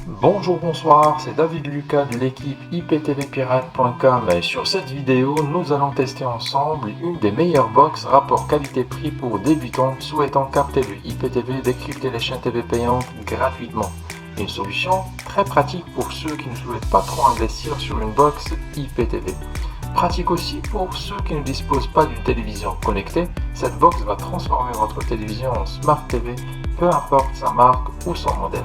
Bonjour, bonsoir, c'est David Lucas de l'équipe iptvpirate.com et sur cette vidéo, nous allons tester ensemble une des meilleures box rapport qualité-prix pour débutants souhaitant capter le IPTV et décrypter les chaînes TV payantes gratuitement. Une solution très pratique pour ceux qui ne souhaitent pas trop investir sur une box IPTV. Pratique aussi pour ceux qui ne disposent pas d'une télévision connectée, cette box va transformer votre télévision en Smart TV, peu importe sa marque ou son modèle.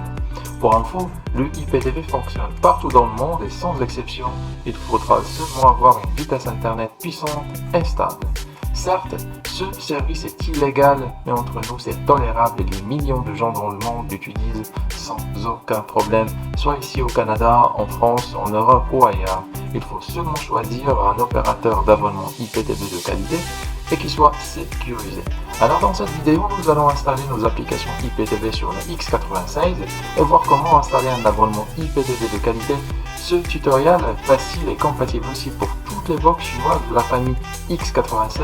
Pour info, le IPTV fonctionne partout dans le monde et sans exception, il faudra seulement avoir une vitesse internet puissante et stable. Certes, ce service est illégal, mais entre nous c'est tolérable et des millions de gens dans le monde l'utilisent sans aucun problème, soit ici au Canada, en France, en Europe ou ailleurs. Il faut seulement choisir un opérateur d'abonnement IPTV de qualité et qui soit sécurisé. Alors dans cette vidéo, nous allons installer nos applications IPTV sur le X96 et voir comment installer un abonnement IPTV de qualité. Ce tutoriel est facile et compatible aussi pour toutes les box chinoises de la famille X96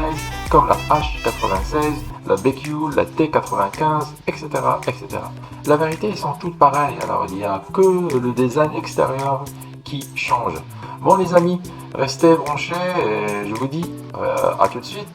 comme la H96, la BQ, la T95, etc., etc. La vérité, ils sont toutes pareilles, alors il n'y a que le design extérieur qui change. Bon les amis, restez branchés et je vous dis à tout de suite.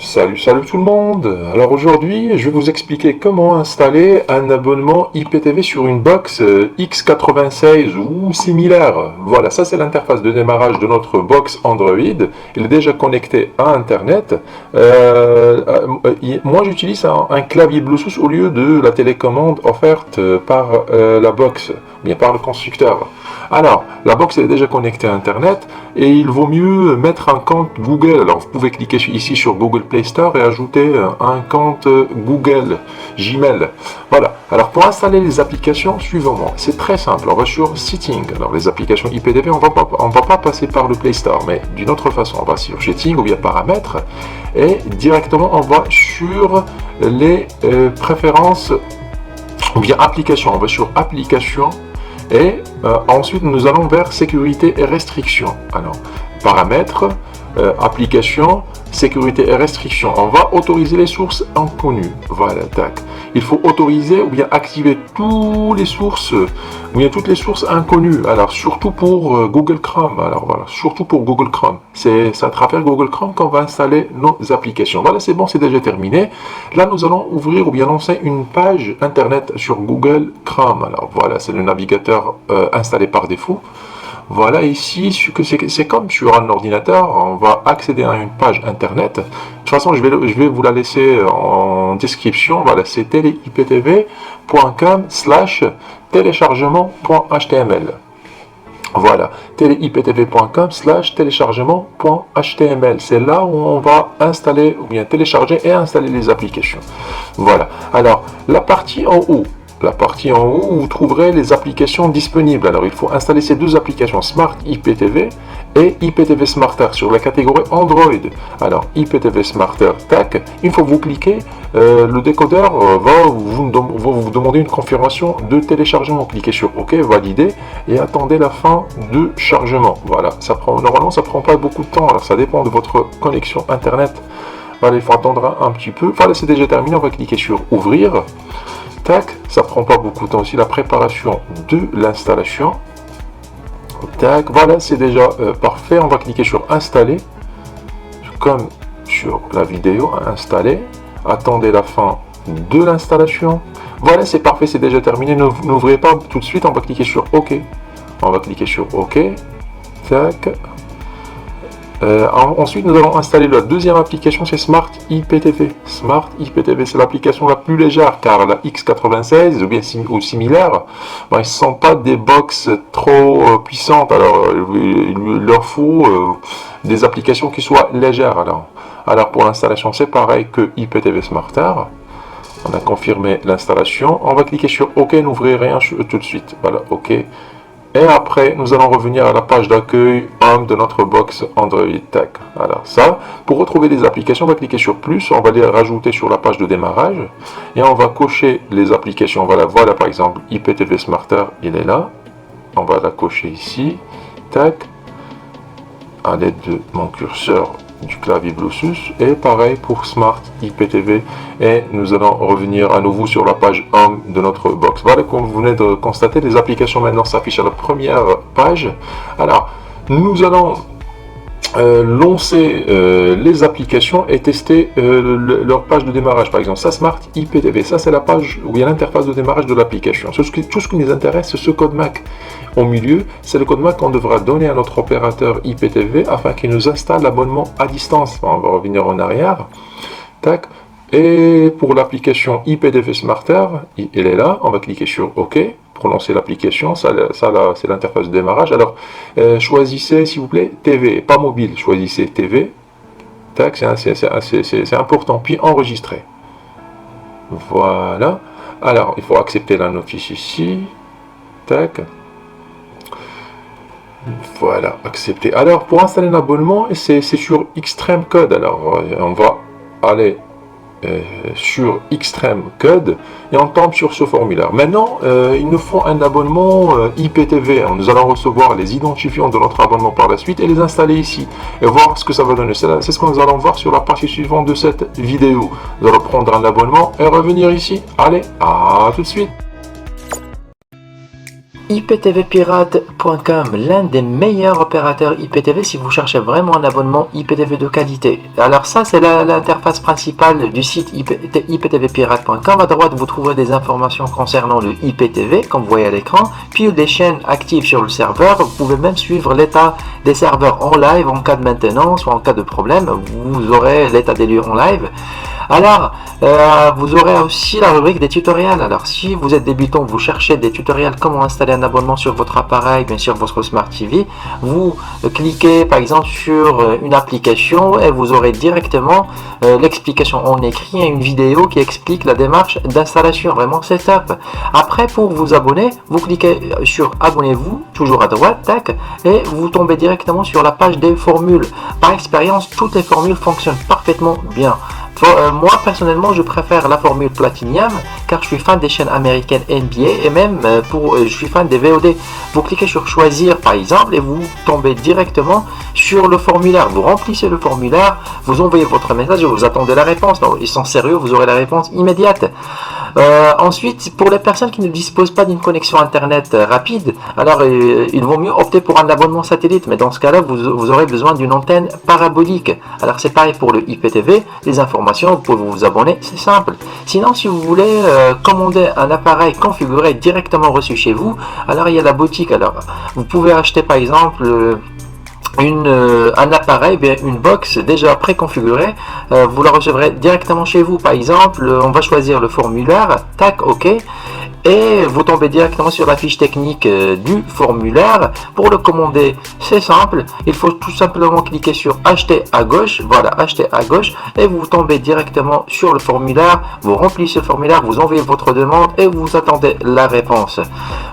Salut tout le monde. Alors aujourd'hui, je vais vous expliquer comment installer un abonnement IPTV sur une box X96 ou similaire. Voilà, ça c'est l'interface de démarrage de notre box Android. Il est déjà connecté à Internet. Moi j'utilise un clavier Bluetooth au lieu de la télécommande offerte par la box, bien par le constructeur. Alors, la box est déjà connectée à Internet et il vaut mieux mettre un compte Google. Alors, vous pouvez cliquer ici sur Google Play Store et ajouter un compte Google, Gmail. Voilà. Alors, pour installer les applications, suivez-moi. C'est très simple. On va sur Settings. Alors, les applications IPTV, on va pas passer par le Play Store, mais d'une autre façon. On va sur Settings ou bien Paramètres et directement, on va sur les préférences ou bien Applications. On va sur Applications. Et ensuite, nous allons vers sécurité et restrictions. Alors, paramètres, application, sécurité et restrictions. On va autoriser les sources inconnues. Voilà, tac. Il faut autoriser ou bien activer toutes les sources inconnues. Alors, surtout pour Google Chrome. Alors, voilà, surtout pour Google Chrome. C'est à travers Google Chrome qu'on va installer nos applications. Voilà, c'est bon, c'est déjà terminé. Là, nous allons ouvrir ou bien lancer une page Internet sur Google Chrome. Alors, voilà, c'est le navigateur installé par défaut. Voilà, ici, c'est comme sur un ordinateur, on va accéder à une page Internet. De toute façon, je vais vous la laisser en description. Voilà, c'est teleiptv.com/téléchargement.html. Voilà, teleiptv.com/téléchargement.html. C'est là où on va installer, ou bien télécharger et installer les applications. Voilà, alors, la partie en haut où vous trouverez les applications disponibles. Alors, il faut installer ces deux applications, Smart IPTV et IPTV Smarter sur la catégorie Android. Alors, IPTV Smarter, tac, une fois que vous cliquez, le décodeur va vous demander une confirmation de téléchargement. Cliquez sur OK, valider et attendez la fin de chargement. Voilà, normalement, ça prend pas beaucoup de temps. Alors, ça dépend de votre connexion Internet. Voilà, il faut attendre un petit peu. Voilà, c'est déjà terminé. On va cliquer sur Ouvrir. Tac, ça prend pas beaucoup de temps aussi, la préparation de l'installation. Tac, voilà, c'est déjà parfait. On va cliquer sur Installer, comme sur la vidéo, Installer. Attendez la fin de l'installation. Voilà, c'est parfait, c'est déjà terminé. N'ouvrez pas tout de suite, on va cliquer sur OK. On va cliquer sur OK. Tac. Ensuite, nous allons installer la deuxième application, c'est Smart IPTV. Smart IPTV, c'est l'application la plus légère, car la X96 ou bien similaire, ils ne sont pas des box trop puissantes. Alors, il leur faut des applications qui soient légères. Alors pour l'installation, c'est pareil que IPTV Smarter. On a confirmé l'installation. On va cliquer sur OK, n'ouvrez rien tout de suite. Voilà, OK. Et après, nous allons revenir à la page d'accueil de notre box Android Tech. Alors ça, pour retrouver les applications, on va cliquer sur plus, on va les rajouter sur la page de démarrage et on va cocher les applications. Voilà, par exemple, IPTV Smarter, il est là. On va la cocher ici. Tac. À l'aide de mon curseur, du clavier Bluetooth, et pareil pour Smart IPTV, et nous allons revenir à nouveau sur la page Home de notre box. Voilà, comme vous venez de constater, les applications maintenant s'affichent à la première page. Alors, nous allons lancer les applications et tester leur page de démarrage. Par exemple, ça Smart IPTV, ça c'est la page où il y a l'interface de démarrage de l'application. Tout ce qui nous intéresse, c'est ce code MAC au milieu. C'est le code MAC qu'on devra donner à notre opérateur IPTV afin qu'il nous installe l'abonnement à distance. On va revenir en arrière. Tac. Et pour l'application IPTV Smarter, elle est là. On va cliquer sur OK pour lancer l'application. Ça là, c'est l'interface de démarrage. Alors, choisissez, s'il vous plaît, TV, pas mobile. Choisissez TV. Tac, c'est important. Puis enregistrer. Voilà. Alors, il faut accepter la notice ici. Tac. Voilà, accepter. Alors, pour installer un abonnement, c'est sur Extreme Code. Alors, on va aller sur Extreme Code et on tombe sur ce formulaire. Maintenant, il nous faut un abonnement IPTV. Nous allons recevoir les identifiants de notre abonnement par la suite et les installer ici et voir ce que ça va donner. C'est ce que nous allons voir sur la partie suivante de cette vidéo. Nous allons prendre un abonnement et revenir ici. Allez, à tout de suite. IPTVpirate.com, l'un des meilleurs opérateurs IPTV si vous cherchez vraiment un abonnement IPTV de qualité. Alors ça, c'est l'interface principale du site IPTVpirate.com. À droite, vous trouverez des informations concernant le IPTV, comme vous voyez à l'écran, puis des chaînes actives sur le serveur. Vous pouvez même suivre l'état des serveurs en live en cas de maintenance ou en cas de problème. Vous aurez l'état des lieux en live. Alors, vous aurez aussi la rubrique des tutoriels. Alors, si vous êtes débutant, vous cherchez des tutoriels comment installer un abonnement sur votre appareil, bien sûr votre Smart TV, vous cliquez par exemple sur une application et vous aurez directement l'explication en écrit et une vidéo qui explique la démarche d'installation. Vraiment, c'est top. Après, pour vous abonner, vous cliquez sur abonnez-vous, toujours à droite, tac, et vous tombez directement sur la page des formules. Par expérience, toutes les formules fonctionnent parfaitement bien. Moi personnellement je préfère la formule Platinum car je suis fan des chaînes américaines NBA et même je suis fan des VOD. Vous cliquez sur choisir par exemple et vous tombez directement sur le formulaire. Vous remplissez le formulaire, vous envoyez votre message et vous attendez la réponse. Non, ils sont sérieux, vous aurez la réponse immédiate. Ensuite, pour les personnes qui ne disposent pas d'une connexion internet rapide, alors il vaut mieux opter pour un abonnement satellite, mais dans ce cas-là, vous aurez besoin d'une antenne parabolique. Alors c'est pareil pour le IPTV, les informations, vous pouvez vous abonner, c'est simple. Sinon, si vous voulez commander un appareil configuré directement reçu chez vous, alors il y a la boutique. Alors vous pouvez acheter par exemple un appareil, bien une box déjà préconfigurée, vous la recevrez directement chez vous. Par exemple, on va choisir le formulaire, tac, ok, et vous tombez directement sur la fiche technique du formulaire. Pour le commander, c'est simple, il faut tout simplement cliquer sur acheter à gauche, voilà, acheter à gauche, et vous tombez directement sur le formulaire, vous remplissez le formulaire, vous envoyez votre demande et vous attendez la réponse.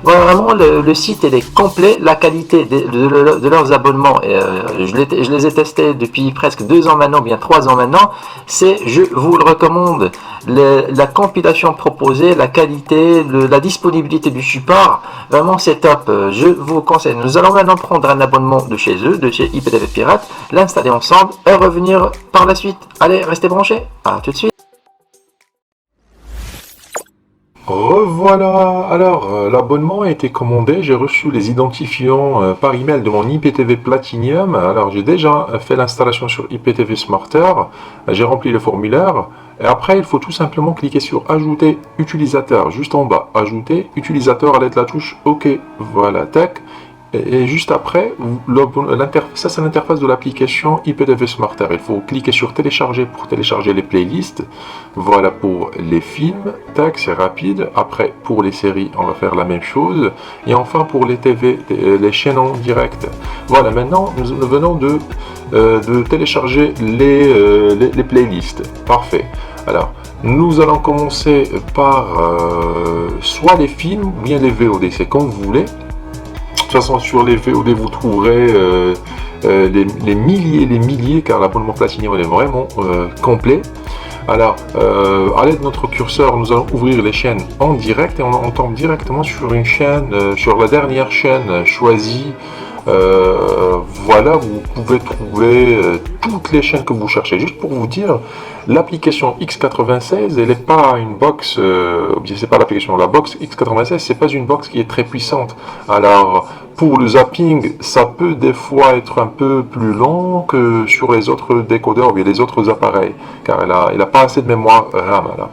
Voilà, vraiment le site il est complet, la qualité de leurs abonnements, je les ai testés depuis presque 2 ans maintenant, bien 3 ans maintenant, je vous le recommande. La compilation proposée, la qualité, la disponibilité du support, vraiment c'est top, je vous conseille. Nous allons maintenant prendre un abonnement de chez eux, de chez IPTV Pirate, l'installer ensemble et revenir par la suite. Allez, restez branchés, à tout de suite. Revoilà. Alors, l'abonnement a été commandé, j'ai reçu les identifiants par email de mon IPTV Platinum. Alors, j'ai déjà fait l'installation sur IPTV Smarter, j'ai rempli le formulaire, et après, il faut tout simplement cliquer sur Ajouter utilisateur, juste en bas, Ajouter utilisateur à l'aide de la touche OK. Voilà, tac. Et juste après, ça c'est l'interface de l'application IPTV Smarter. Il faut cliquer sur télécharger pour télécharger les playlists. Voilà pour les films, tac, c'est rapide. Après, pour les séries, on va faire la même chose. Et enfin, pour les TV, les chaînes en direct. Voilà, maintenant, nous venons de télécharger les playlists. Parfait. Alors, nous allons commencer par soit les films ou bien les VOD, c'est comme vous voulez. De toute façon, sur les VOD, vous trouverez les milliers, car l'abonnement Platinum est vraiment complet. Alors, à l'aide de notre curseur, nous allons ouvrir les chaînes en direct et on tombe directement sur une chaîne, sur la dernière chaîne choisie Voilà, vous pouvez trouver toutes les chaînes que vous cherchez. Juste pour vous dire, l'application X96, elle n'est pas une box, c'est pas l'application, la box X96, c'est pas une box qui est très puissante. Alors, pour le zapping, ça peut des fois être un peu plus long que sur les autres décodeurs ou bien les autres appareils, car elle a pas assez de mémoire RAM. Alors.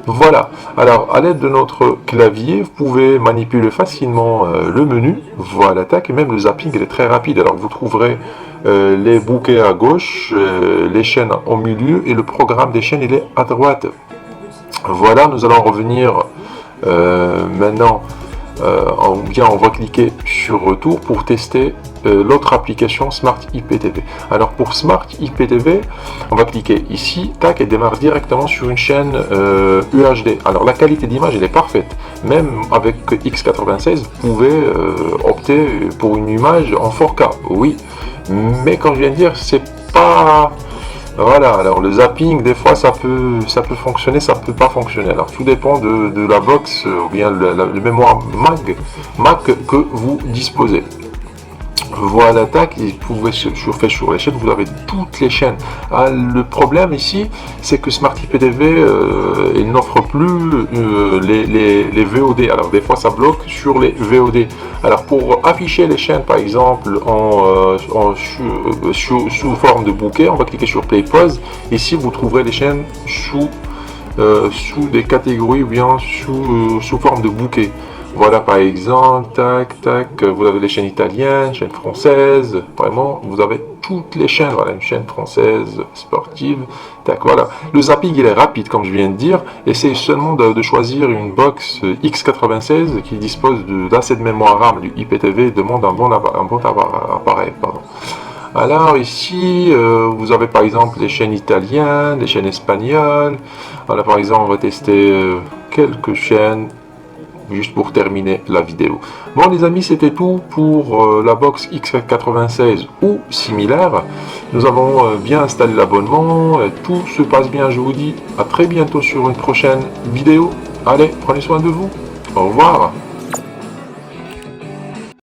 Voilà, alors à l'aide de notre clavier, vous pouvez manipuler facilement le menu, voilà, tac, et même le zapping, il est très rapide. Alors vous trouverez les bouquets à gauche, les chaînes au milieu, et le programme des chaînes, il est à droite. Voilà, nous allons revenir maintenant. On va cliquer sur retour pour tester l'autre application Smart IPTV. Alors pour Smart IPTV, on va cliquer ici, tac, et démarre directement sur une chaîne UHD. Alors la qualité d'image elle est parfaite. Même avec X96, vous pouvez opter pour une image en 4K. Oui, mais comme je viens de dire, c'est pas... Voilà, alors le zapping, des fois ça peut fonctionner, ça peut pas fonctionner. Alors tout dépend de la box ou bien le mémoire Mac que vous disposez. Voilà, tac, et vous pouvez chauffer sur les chaînes, vous avez toutes les chaînes. Ah, le problème ici, c'est que Smart IPTV, il n'offre plus les VOD. Alors des fois ça bloque sur les VOD. Alors pour afficher les chaînes, par exemple, sous forme de bouquet, on va cliquer sur Play Pause. Ici vous trouverez les chaînes sous des catégories ou bien sous forme de bouquet. Voilà, par exemple, tac, tac, vous avez les chaînes italiennes, chaînes françaises, vraiment, vous avez toutes les chaînes, voilà, une chaîne française, sportive, tac, voilà. Le zapping, il est rapide, comme je viens de dire, essayez seulement de choisir une box X96 qui dispose d'assez de mémoire RAM. Du IPTV demande un bon appareil, pardon. Alors ici, vous avez par exemple les chaînes italiennes, les chaînes espagnoles. Voilà, par exemple, on va tester quelques chaînes, juste pour terminer la vidéo. Bon les amis, c'était tout pour la box X96 ou similaire. Nous avons bien installé l'abonnement, tout se passe bien. Je vous dis à très bientôt sur une prochaine vidéo. Allez, prenez soin de vous. Au revoir.